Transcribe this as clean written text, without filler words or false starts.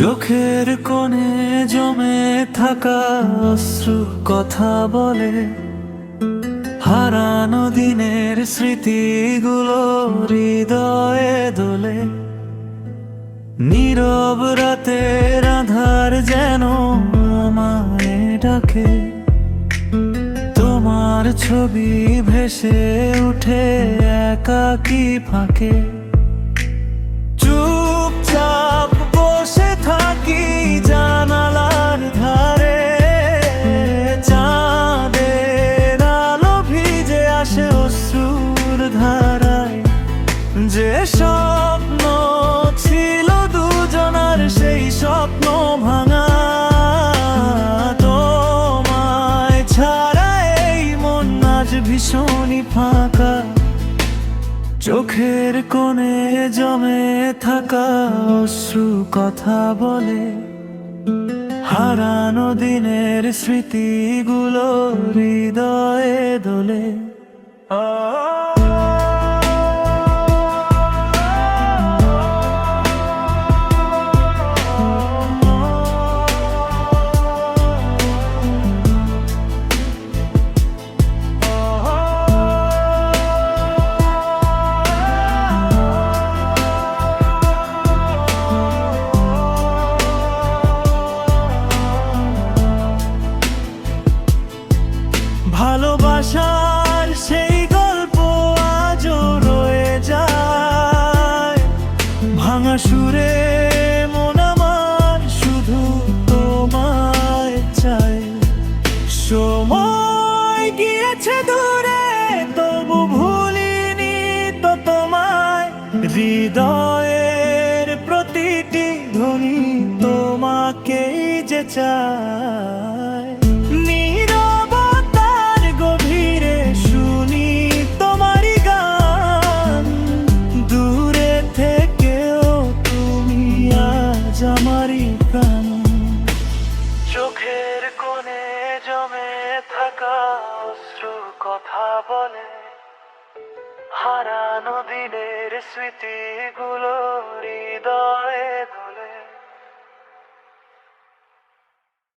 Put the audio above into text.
চোখের কোণে জমে থাকা অশ্রু কথা বলে, হারানো দিনের স্মৃতিগুলো হৃদয়ে দোলে। নীরব রাতের আধার যেন আমায় ডাকে, তোমার ছবি ভেসে উঠে একাকী ফাঁকে। চুপচাপ বসে থাকি জানালার ধারে, চাঁদের আলো ভিজে আসে অশ্রুর ধারায়। যে স্বপ্ন ছিল দুজনার, সেই স্বপ্ন ভাঙা। তোমায় ছাড়া এই মন আজ ভীষণই ফাঁকা। চোখের কোণে জমে থাকা অশ্রু কথা বলে, হারানো দিনের স্মৃতিগুলো হৃদয়ে দোলে। ভালোবাসার সেই গল্প আজও রয়ে যায়, ভাঙা সুরে মন আমার শুধু তোমায় চায়। সময় গিয়েছে দূরে, তবু ভুলিনি তো তোমায়। হৃদয়ের প্রতিটি ধ্বনি তোমাকেই যে চায়। আমারই প্রাণ চোখের কোণে জমে থাকা অশ্রু কথা বলে, হারানো দিনের স্মৃতিগুলো হৃদয়ে